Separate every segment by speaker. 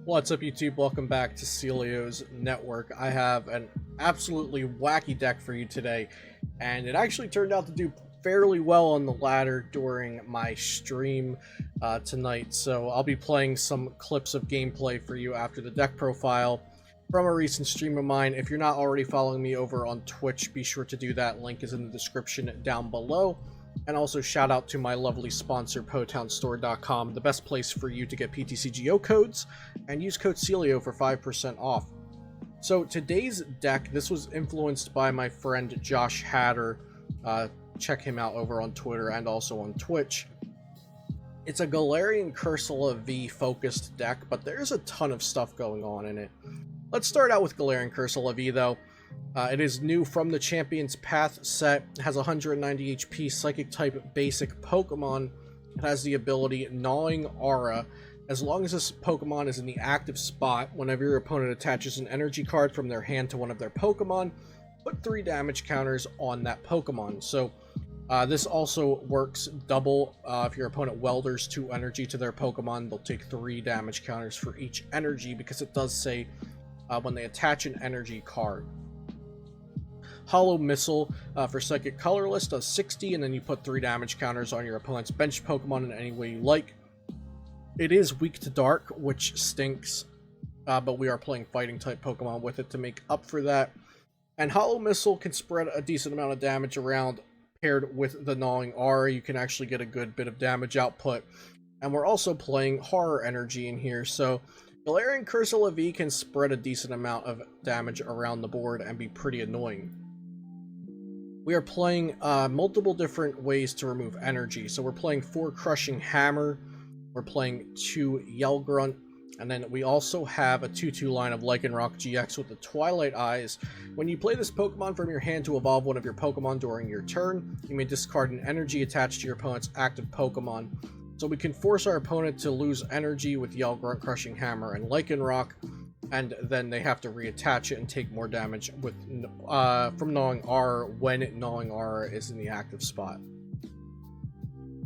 Speaker 1: What's up, YouTube? Welcome back to Celio's Network. I have an absolutely wacky deck for you today, and it actually turned out to do fairly well on the ladder during my stream tonight. So I'll be playing some clips of gameplay for you after the deck profile from a recent stream of mine. If you're not already following me over on Twitch, be sure to do that. Link is in the description down below. And also shout out to my lovely sponsor, PotownStore.com, the best place for you to get PTCGO codes, and use code Celio for 5% off. So today's deck, this was influenced by my friend Josh Hatter. Check him out over on Twitter and also on Twitch. It's a Galarian Cursola V focused deck, but there's a ton of stuff going on in it. Let's start out with Galarian Cursola V though. It is new from the Champion's Path set, has 190 HP, Psychic type basic Pokemon. It has the ability Gnawing Aura. As long as this Pokemon is in the active spot, whenever your opponent attaches an energy card from their hand to one of their Pokemon, put 3 damage counters on that Pokemon. So this also works double. If your opponent welders 2 energy to their Pokemon, they'll take 3 damage counters for each energy, because it does say when they attach an energy card. Hollow Missile for Psychic Colorless does 60, and then you put 3 damage counters on your opponent's bench Pokemon in any way you like. It is weak to Dark, which stinks, but we are playing Fighting type Pokemon with it to make up for that. And Hollow Missile can spread a decent amount of damage around. Paired with the Gnawing Aura, you can actually get a good bit of damage output. And we're also playing Horror Energy in here, so Galarian Cursola V can spread a decent amount of damage around the board and be pretty annoying. We are playing multiple different ways to remove energy. So we're playing 4 Crushing Hammer, we're playing 2 Yell Grunt, and then we also have a 2/2 line of Lycanroc-GX with the Twilight Eyes. When you play this Pokemon from your hand to evolve one of your Pokemon during your turn, you may discard an energy attached to your opponent's active Pokemon. So we can force our opponent to lose energy with Yell Grunt, Crushing Hammer, and Lycanroc, and then they have to reattach it and take more damage with from Gnawing Aura when Gnawing Aura is in the active spot.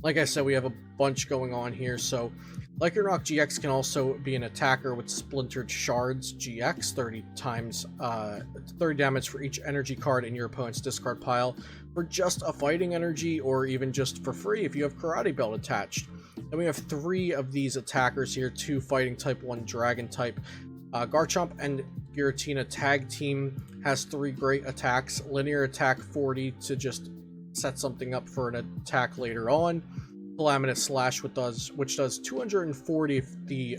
Speaker 1: Like I said, we have a bunch going on here. So Lycanroc-GX can also be an attacker with Splintered Shards GX, 30 damage for each energy card in your opponent's discard pile for just a fighting energy, or even just for free if you have Karate Belt attached. And we have 3 of these attackers here, 2 fighting type, 1 dragon type. Garchomp and Giratina Tag Team has 3 great attacks. Linear Attack 40 to just set something up for an attack later on. Calamitous Slash, which does 240 if the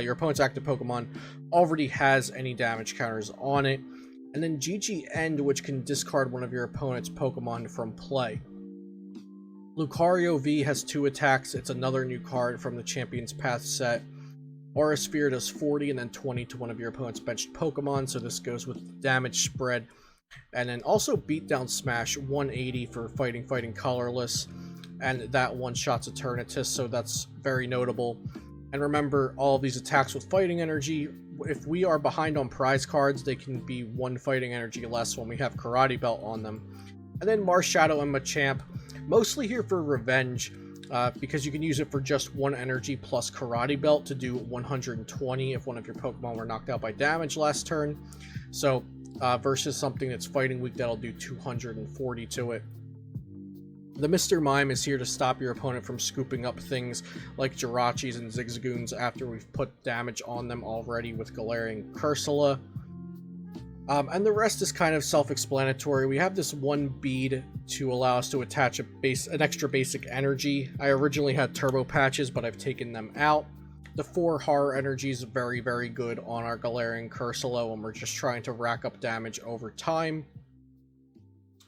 Speaker 1: your opponent's active Pokemon already has any damage counters on it. And then GG End, which can discard one of your opponent's Pokemon from play. Lucario V has 2 attacks. It's another new card from the Champion's Path set. Aura Sphere does 40 and then 20 to one of your opponent's benched Pokemon, so this goes with damage spread. And then also Beatdown Smash, 180 for Fighting Colorless, and that one-shots Eternatus, so that's very notable. And remember, all of these attacks with fighting energy, if we are behind on prize cards, they can be 1 fighting energy less when we have Karate Belt on them. And then Marshadow and Machamp, mostly here for revenge, because you can use it for just 1 energy plus Karate Belt to do 120 if one of your Pokemon were knocked out by damage last turn. So versus something that's fighting weak that'll do 240 to it. The Mr. Mime is here to stop your opponent from scooping up things like Jirachis and Zigzagoons after we've put damage on them already with Galarian Cursola. And the rest is kind of self-explanatory. We have this 1 bead to allow us to attach an extra basic energy. I originally had turbo patches, but I've taken them out. The 4 horror energies are very, very good on our Galarian Cursola when we're just trying to rack up damage over time.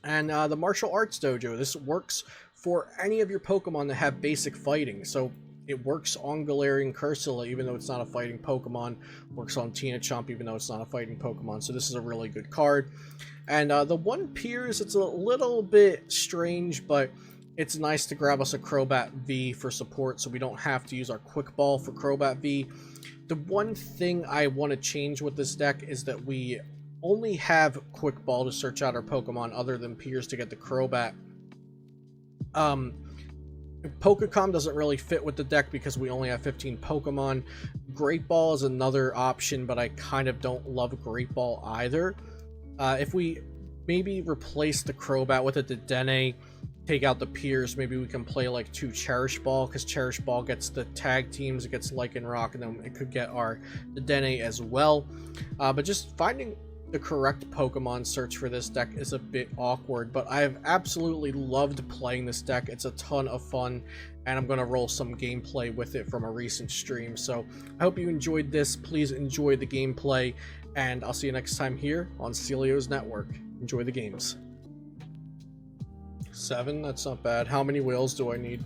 Speaker 1: And the Martial Arts Dojo, this works for any of your Pokemon that have basic fighting. So it works on Galarian Cursola, even though it's not a fighting Pokemon. Works on Chomp, even though it's not a fighting Pokemon. So this is a really good card. And the 1 Piers, it's a little bit strange, but it's nice to grab us a Crobat V for support, so we don't have to use our Quick Ball for Crobat V. The one thing I want to change with this deck is that we only have Quick Ball to search out our Pokemon other than Piers to get the Crobat. Pokecom doesn't really fit with the deck because we only have 15 Pokemon. Great Ball is another option, but I kind of don't love Great Ball either. If we maybe replace the Crobat with the DAA, take out the Piers, maybe we can play like 2 Cherish Ball, because Cherish Ball gets the tag teams, it gets Lycanroc, and then it could get the DAA as well. But just finding the correct Pokemon search for this deck is a bit awkward, but I have absolutely loved playing this deck. It's a ton of fun, and I'm going to roll some gameplay with it from a recent stream. So I hope you enjoyed this. Please enjoy the gameplay, and I'll see you next time here on Celio's Network. Enjoy the games. 7? That's not bad. How many wheels do I need?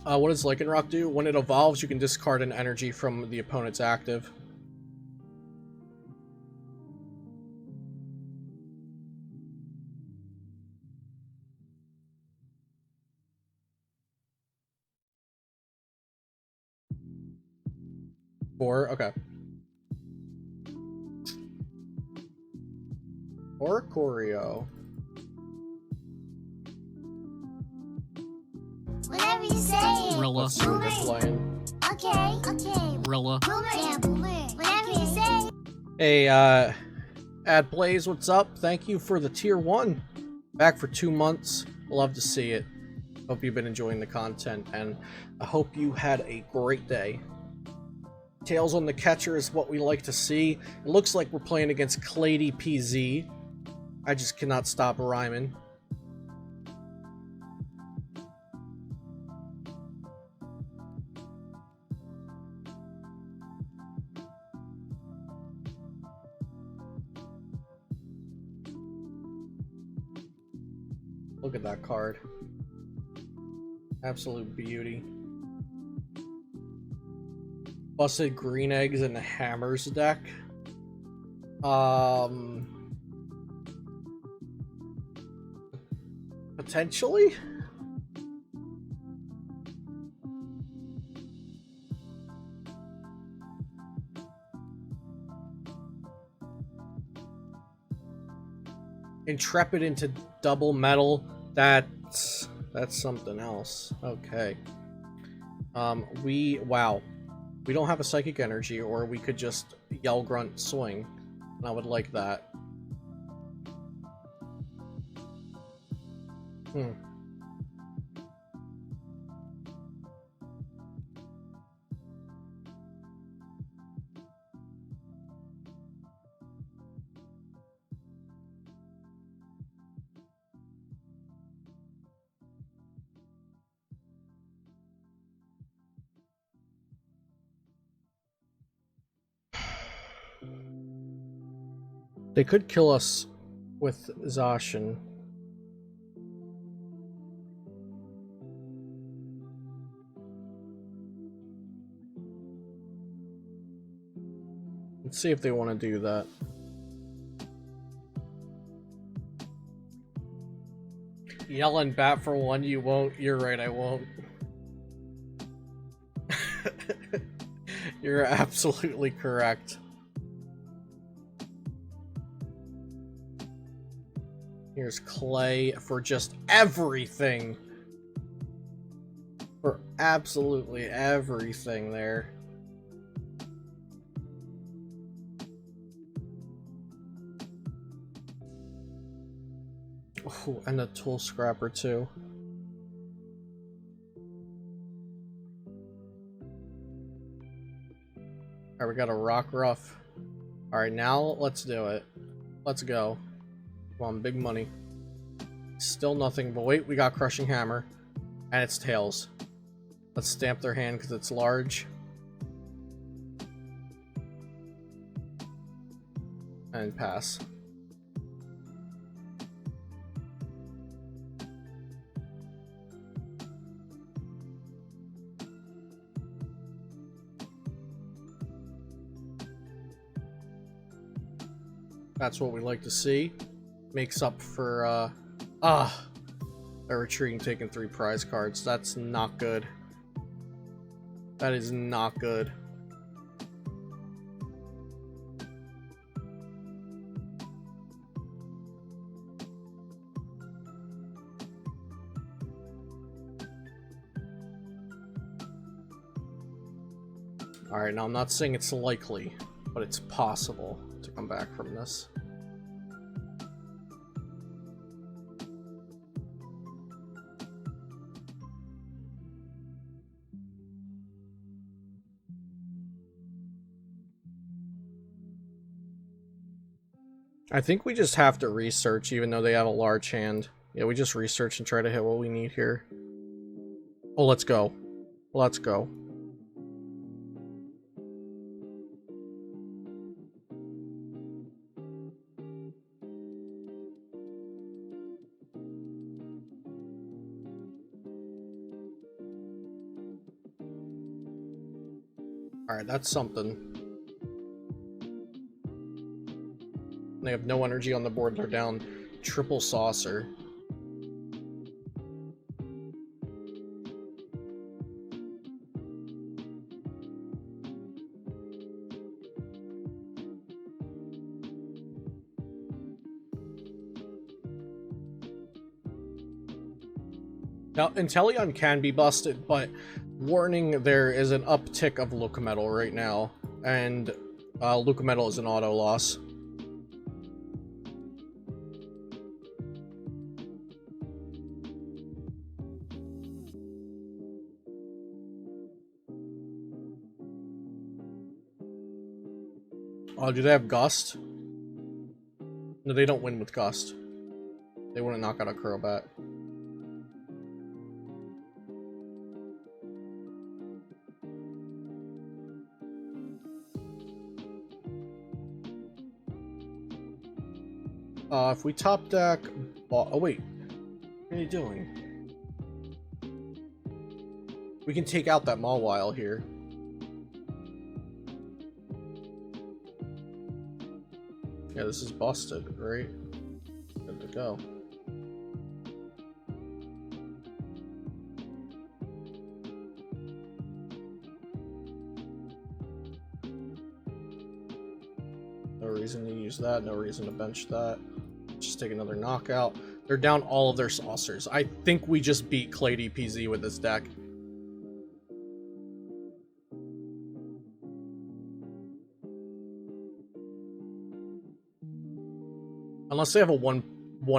Speaker 1: What does Lycanroc do? When it evolves, you can discard an energy from the opponent's active. Four? Okay. Or Choreo.
Speaker 2: Whatever you say.
Speaker 3: Rilla.
Speaker 1: Let's see what they're playing.
Speaker 2: Okay.
Speaker 3: Rilla.
Speaker 2: Yeah, whatever you say.
Speaker 1: Hey, Ad Blaze, what's up? Thank you for the tier 1. Back for 2 months. Love to see it. Hope you've been enjoying the content, and I hope you had a great day. Tails on the catcher is what we like to see. It looks like we're playing against Clady PZ. I just cannot stop rhyming. Look at that card. Absolute beauty. Busted green eggs in the Hammers deck. Potentially? Intrepid into double metal. That's something else. Okay. Wow. We don't have a Psychic Energy, or we could just Yell Grunt Swing. And I would like that. They could kill us with Zacian. Let's see if they want to do that. Yell and bat for 1, you won't. You're right, I won't. You're absolutely correct. Here's Clay for just everything. For absolutely everything there. Ooh, and a Tool Scrapper too. Alright, we got a Rockruff. Alright, now let's do it. Let's go. Come on, big money. Still nothing, but wait, we got Crushing Hammer. And it's Tails. Let's stamp their hand because it's large. And pass. That's what we like to see. Makes up for, a retreating, taking 3 prize cards. That's not good. That is not good. Alright, now I'm not saying it's likely, but it's possible to come back from this. I think we just have to research, even though they have a large hand. Yeah, we just research and try to hit what we need here. Oh, let's go. Let's go. Alright, that's something. They have no energy on the board. They're down triple saucer. Now, Inteleon can be busted, but warning, there is an uptick of Lucametal right now, and Lucametal is an auto loss. Oh, do they have Gust? No, they don't win with Gust. They wouldn't knock out a Crobat. If we top deck... Oh, wait. What are you doing? We can take out that Mawile here. Yeah, this is busted, right? Good to go. No reason to use that, no reason to bench that. Just take another knockout. They're down all of their saucers. I think we just beat Clay DPZ with this deck. Unless they have a one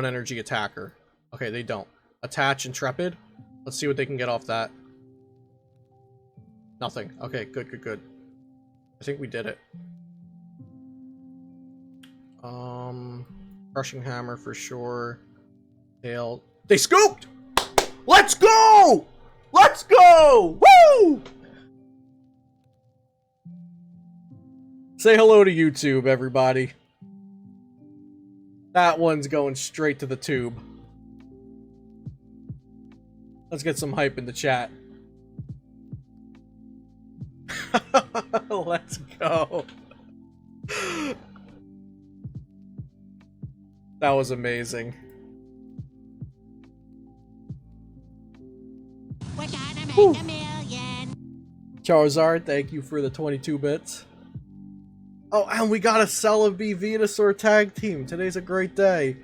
Speaker 1: energy attacker. Okay, they don't. Attach Intrepid. Let's see what they can get off that. Nothing. Okay, good, good, good. I think we did it. Crushing Hammer for sure. Tail. They scooped! Let's go! Let's go! Woo! Say hello to YouTube, everybody. That one's going straight to the tube. Let's get some hype in the chat. Let's go. That was amazing.
Speaker 2: We're gonna make a million.
Speaker 1: Charizard, thank you for the 22 bits. Oh, and we got a Celebi Venusaur tag team. Today's a great day.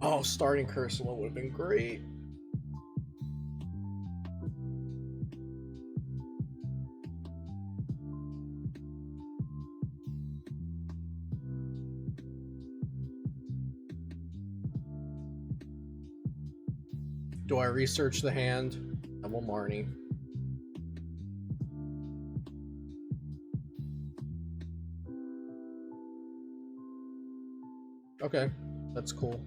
Speaker 1: Oh, starting Cursola would have been great. Do I research the hand? Double Marnie. Okay, that's cool.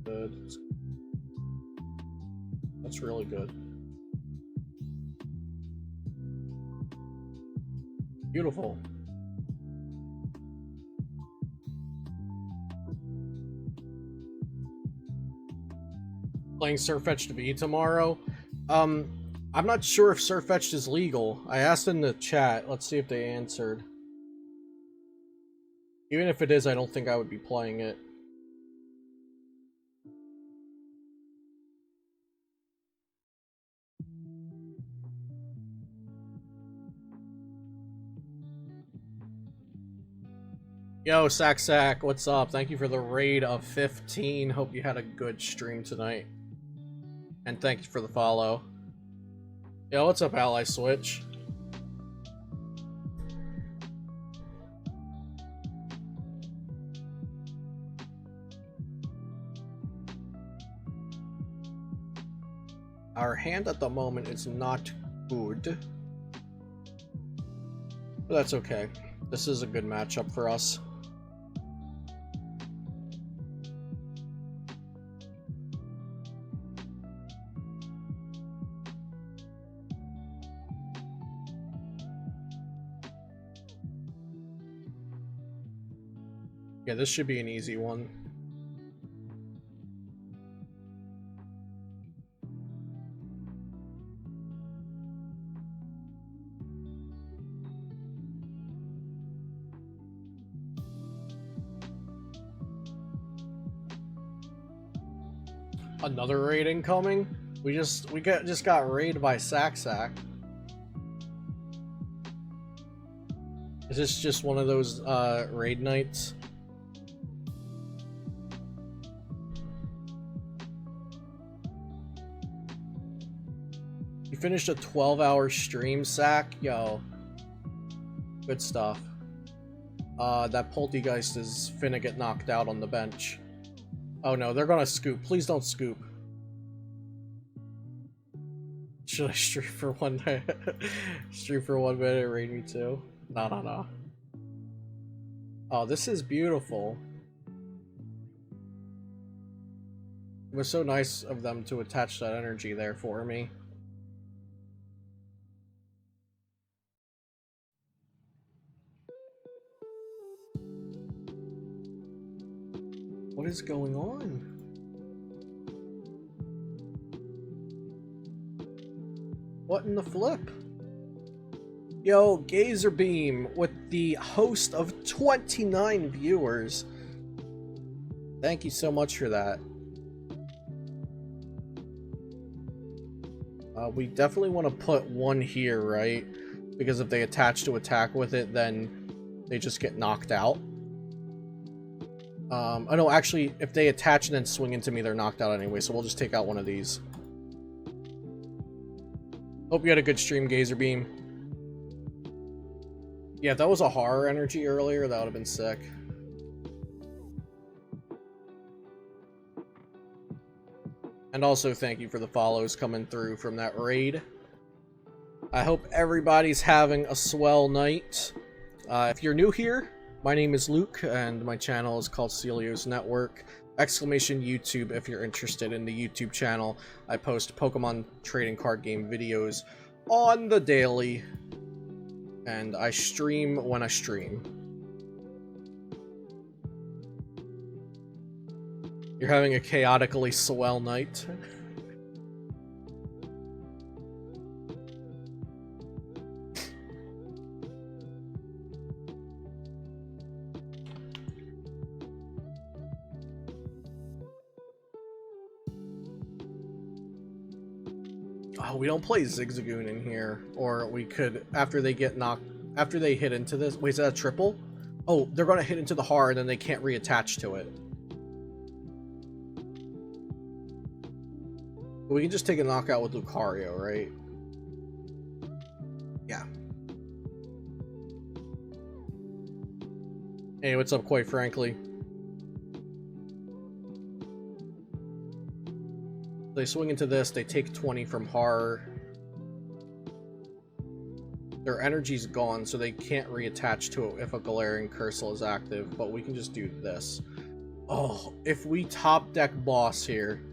Speaker 1: Good. That's really good. Beautiful. Playing Surfetched V tomorrow. I'm not sure if Surfetched is legal. I asked in the chat. Let's see if they answered. Even if it is, I don't think I would be playing it. Yo, Sack, what's up? Thank you for the raid of 15. Hope you had a good stream tonight. And thank you for the follow. Yo, what's up, Ally Switch? Our hand at the moment is not good. But that's okay. This is a good matchup for us. Yeah, this should be an easy one. Another raid incoming? We just got raided by Sack. Is this just one of those raid nights? You finished a 12-hour stream, Sack? Yo. Good stuff. That Poltegeist is finna get knocked out on the bench. Oh no, they're gonna scoop. Please don't scoop. Should I stream for 1 minute? Stream for 1 minute, raid me too? No. Oh, this is beautiful. It was so nice of them to attach that energy there for me. What is going on? What in the flip? Yo, Gazer Beam with the host of 29 viewers. Thank you so much for that. We definitely want to put one here, right? Because if they attach to attack with it, then they just get knocked out. Oh no, actually, if they attach and then swing into me, they're knocked out anyway, so we'll just take out one of these. Hope you had a good stream, Gazer Beam. Yeah, if that was a horror energy earlier, that would have been sick. And also, thank you for the follows coming through from that raid. I hope everybody's having a swell night. If you're new here, my name is Luke, and my channel is called Celio's Network. Exclamation YouTube if you're interested in the YouTube channel. I post Pokemon trading card game videos on the daily, and I stream when I stream. You're having a chaotically swell night. Oh, we don't play Zigzagoon in here. Or we could, after they get knocked, after they hit into this. Wait, is that a triple? Oh, they're gonna hit into the hard and then they can't reattach to it. We can just take a knockout with Lucario, right? Yeah. Hey, what's up, quite frankly? They swing into this, they take 20 from horror. Their energy's gone, so they can't reattach to it if a Galarian Cursola is active, but we can just do this. Oh, if we top deck boss here.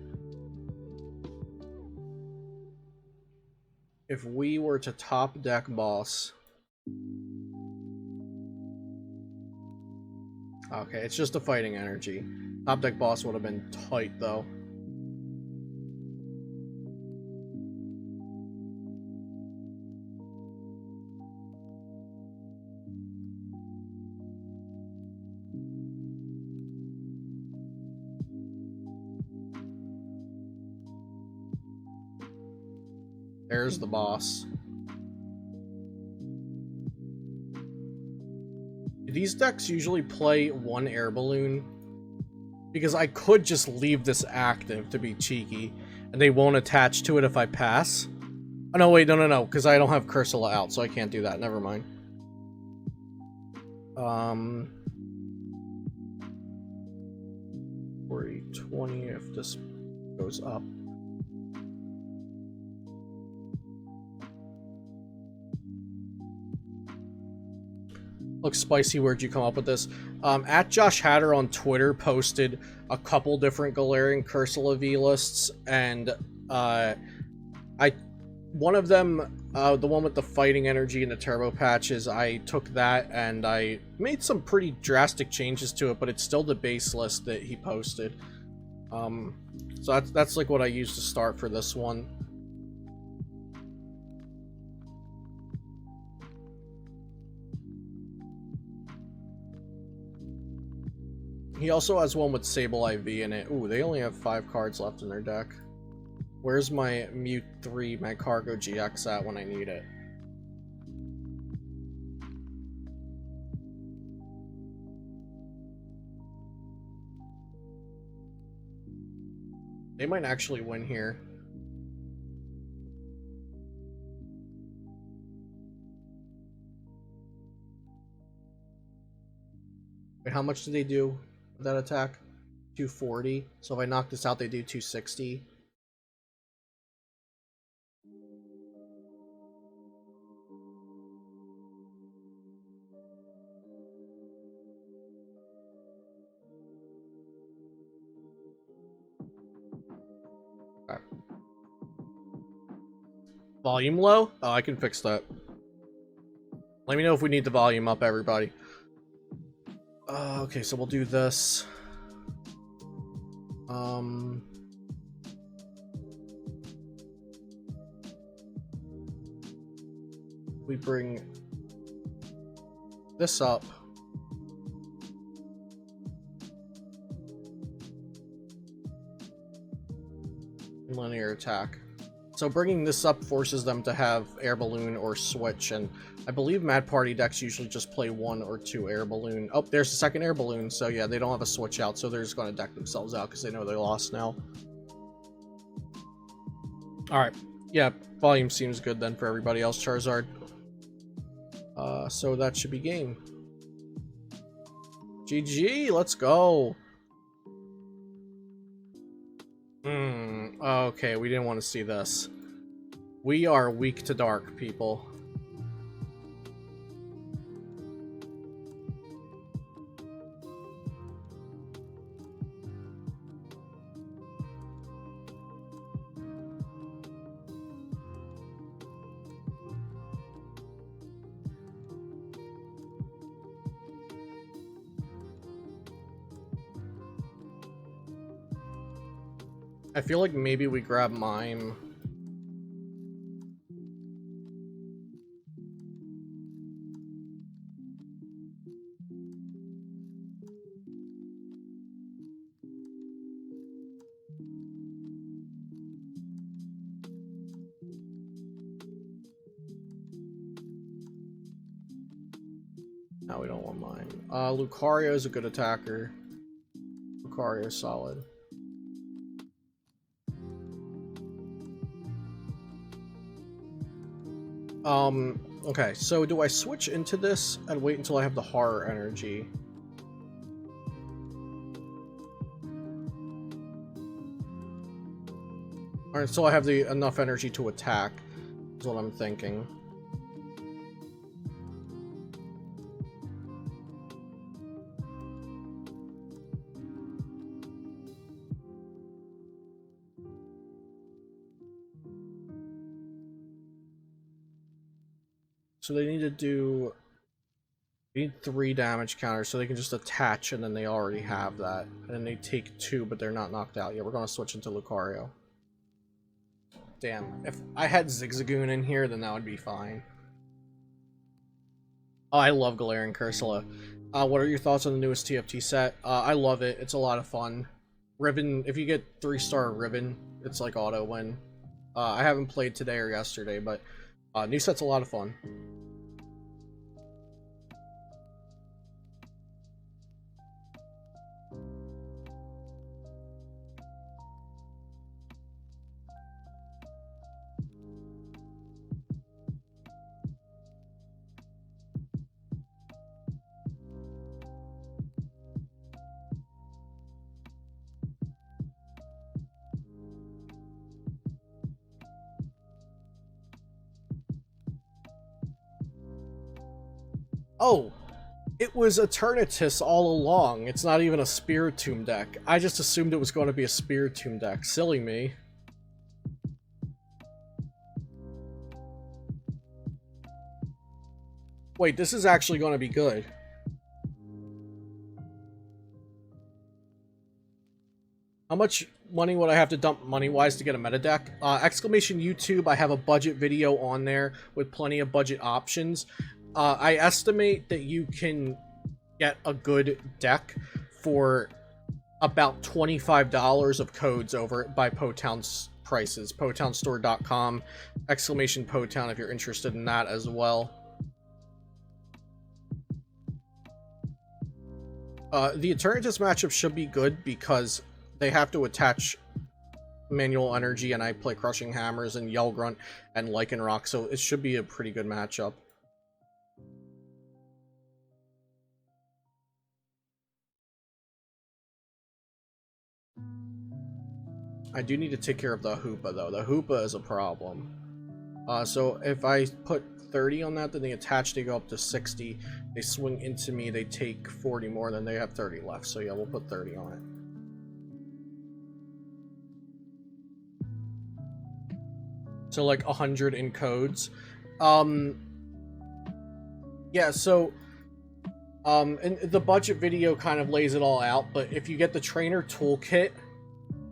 Speaker 1: If we were to top deck boss. Okay, it's just a fighting energy. Top deck boss would have been tight though. There's the boss. these decks usually play one air balloon? Because I could just leave this active to be cheeky, and they won't attach to it if I pass. Oh, no, wait, no, because I don't have Cursola out, so I can't do that. Never mind. 40, 20, if this goes up. Look, Spicy, where'd you come up with this? At Josh Hatter on Twitter posted a couple different Galarian Cursola V lists, and one of them, the one with the fighting energy and the turbo patches, I took that and I made some pretty drastic changes to it, but it's still the base list that he posted. So that's like what I used to start for this one. He also has one with Sable IV in it. Ooh, they only have 5 cards left in their deck. Where's my Mute 3 Magcargo GX at when I need it? They might actually win here. Wait, how much do they do with that attack? 240. So if I knock this out, they do 260. Volume low? Oh, I can fix that. Let me know if we need the volume up, everybody. Okay, so we'll do this. We bring this up. Linear attack. So bringing this up forces them to have Air Balloon or Switch, and I believe Mad Party decks usually just play 1 or 2 Air Balloon. Oh, there's the second Air Balloon, so yeah, they don't have a Switch out, so they're just going to deck themselves out because they know they lost now. Alright, yeah, volume seems good then for everybody else, Charizard. So that should be game. GG, let's go! Okay, we didn't want to see this. We are weak to dark, people. I feel like maybe we grab Mime. No, we don't want Mime. Lucario is a good attacker. Lucario is solid. Okay, so do I switch into this and wait until I have the horror energy? Or until I have enough energy to attack, is what I'm thinking. So they need to do... They need 3 damage counters, so they can just attach, and then they already have that. And then they take 2, but they're not knocked out. Yeah, we're going to switch into Lucario. Damn, if I had Zigzagoon in here, then that would be fine. Oh, I love Galarian Cursola. What are your thoughts on the newest TFT set? I love it. It's a lot of fun. Ribbon, if you get 3-star Ribbon, it's like auto win. I haven't played today or yesterday, but new set's a lot of fun. Oh, it was Eternatus all along. It's not even a Spiritomb deck. I just assumed it was going to be a Spiritomb deck. Silly me. Wait, this is actually going to be good. How much money would I have to dump money-wise to get a meta deck? Exclamation YouTube, I have a budget video on there with plenty of budget options. I estimate that you can get a good deck for about $25 of codes over by Potown's prices. PotownStore.com, exclamation Potown if you're interested in that as well. The Eternatus matchup should be good because they have to attach manual energy, and I play Crushing Hammers and Yell Grunt and Lycanroc, so it should be a pretty good matchup. I do need to take care of the Hoopa, though. The Hoopa is a problem. So if I put 30 on that, then they attach, they go up to 60. They swing into me, they take 40 more, then they have 30 left. So yeah, we'll put 30 on it. So like 100 in codes. Yeah, so and the budget video kind of lays it all out, but if you get the trainer toolkit,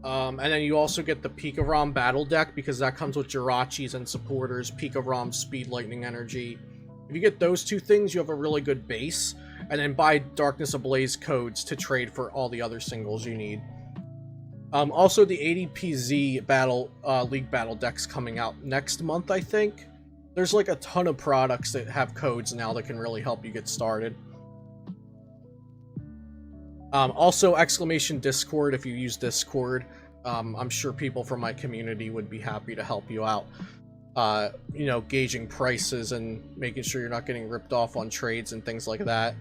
Speaker 1: and then you also get the Pika Rom battle deck, because that comes with Jirachis and supporters, Pika Rom, Speed, Lightning Energy. If you get those two things, you have a really good base, and then buy Darkness Ablaze codes to trade for all the other singles you need. Also, the ADPZ battle league battle decks coming out next month, I think. There's like a ton of products that have codes now that can really help you get started. Also, exclamation Discord if you use Discord. I'm sure people from my community would be happy to help you out. You know, gauging prices and making sure you're not getting ripped off on trades and things like that.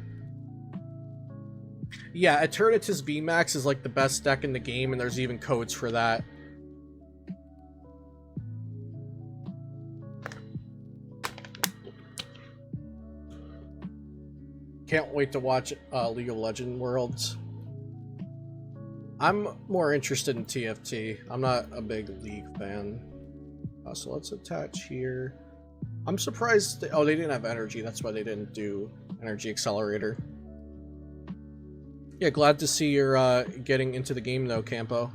Speaker 1: Yeah, Eternatus VMAX is like the best deck in the game, and there's even codes for that. Can't wait to watch League of Legends Worlds. I'm more interested in TFT. I'm not a big League fan. So let's attach here. I'm surprised. Oh, they didn't have energy. That's why they didn't do Energy Accelerator. Yeah, glad to see you're getting into the game though, Campo.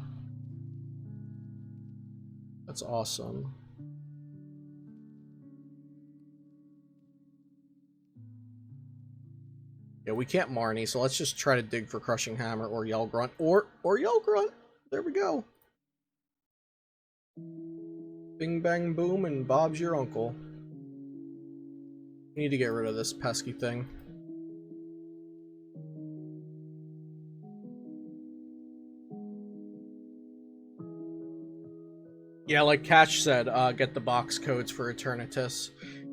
Speaker 1: That's awesome. Yeah, we can't Marnie, so let's just try to dig for Crushing Hammer or Yell Grunt. Or Yell Grunt! There we go. Bing bang boom and Bob's your uncle. We need to get rid of this pesky thing. Yeah, like Cash said, get the box codes for Eternatus.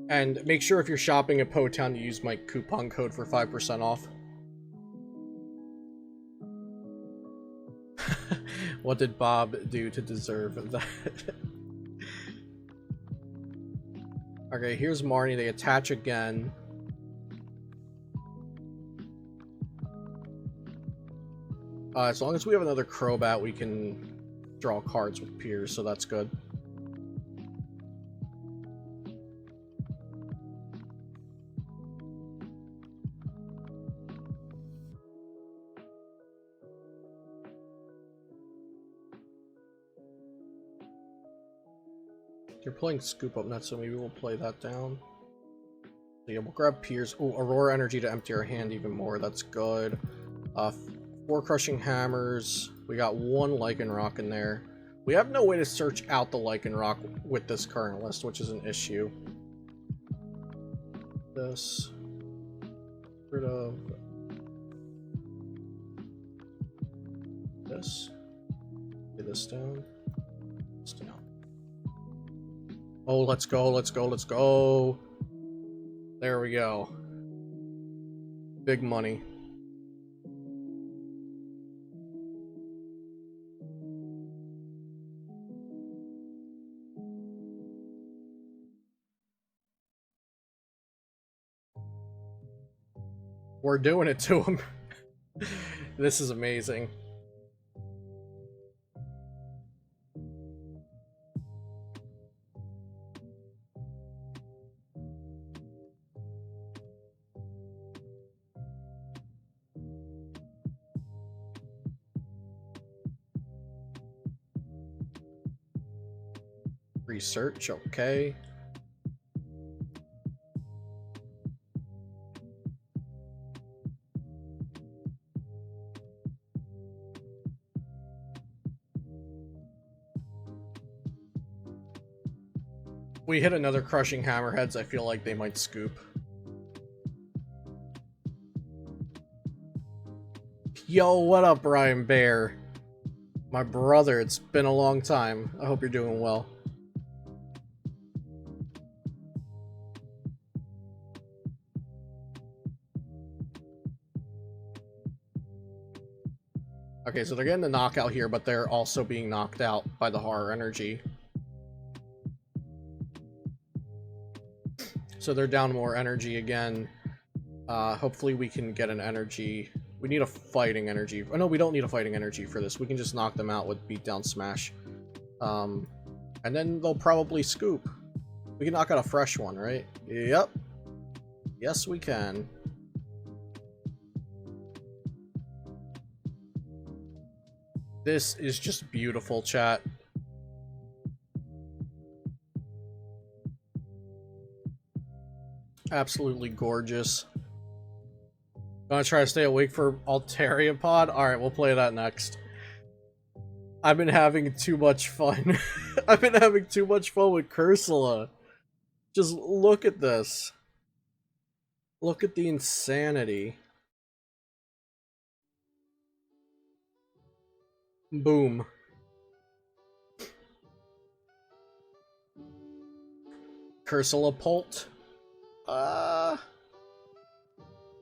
Speaker 1: And make sure if you're shopping at Potown, you use my coupon code for 5% off. What did Bob do to deserve that? Okay, here's Marnie. They attach again. As long as we have another Crobat, we can draw cards with Piers, so that's good. They're playing Scoop Up Nuts, so maybe we'll play that down. So yeah, we'll grab Piers. Oh, Aurora Energy to empty our hand even more. That's good. 4 Crushing Hammers. We got 1 Lycanroc in there. We have no way to search out the Lycanroc with this current list, which is an issue. This. Rid of this. Get this down. This down. Oh, let's go, let's go, let's go. There we go. Big money. we're doing it to him. This is amazing. Research, okay. We hit another Crushing Hammerheads, I feel like they might scoop. Yo, what up, Brian Bear? My brother, it's been a long time. I hope you're doing well. Okay, so they're getting the knockout here, but they're also being knocked out by the horror energy. So they're down more energy again. Hopefully we can get an energy. We need a fighting energy. Oh no, we don't need a fighting energy for this. We can just knock them out with beatdown smash. And then they'll probably scoop. We can knock out a fresh one, right? Yep. Yes, we can. This is just beautiful, chat. Absolutely gorgeous. Gonna try to stay awake for Altaria Pod? Alright, we'll play that next. I've been having too much fun. I've been having too much fun with Cursola. Just look at this. Look at the insanity. Boom. Cursola Pult?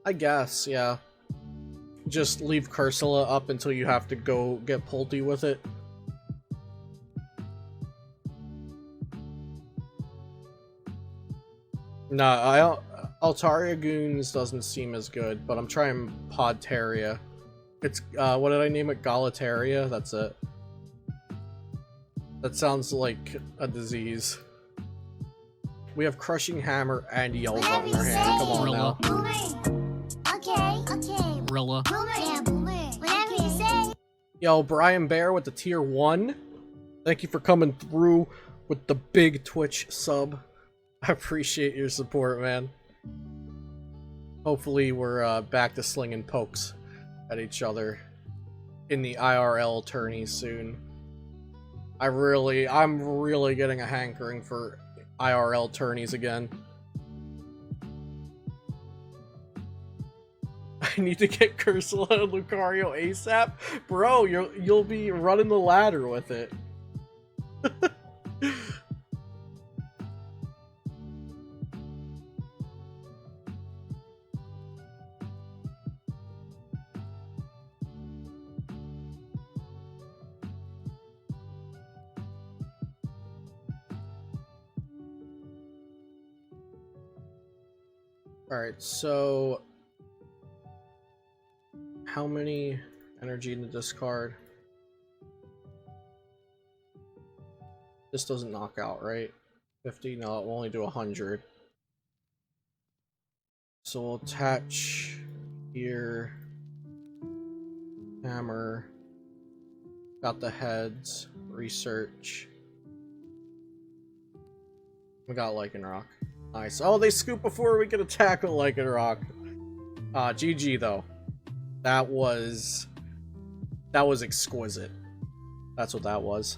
Speaker 1: I guess, yeah. Just leave Cursola up until you have to go get Pulty with it. Nah, Altaria Goons doesn't seem as good, but I'm trying Podteria. It's, what did I name it? Galataria? That's it. That sounds like a disease. We have Crushing Hammer and Yelva in our hand. Come on now.
Speaker 2: Okay.
Speaker 3: Rilla.
Speaker 2: Yeah, whatever you say.
Speaker 1: Yo, Brian Bear with the tier 1. Thank you for coming through with the big Twitch sub. I appreciate your support, man. Hopefully we're back to slinging pokes at each other in the IRL tourneys soon. I'm really getting a hankering for IRL tourneys again. I need to get Cursola and Lucario ASAP. Bro, you'll be running the ladder with it. Alright, so how many energy in the discard? This doesn't knock out, right? 50? No, it will only do 100. So we'll attach here. Hammer. Got the heads. Research. We got Lycanroc. Nice. Oh, they scoop before we can attack with Lycanroc. GG though. That was exquisite. That's what that was.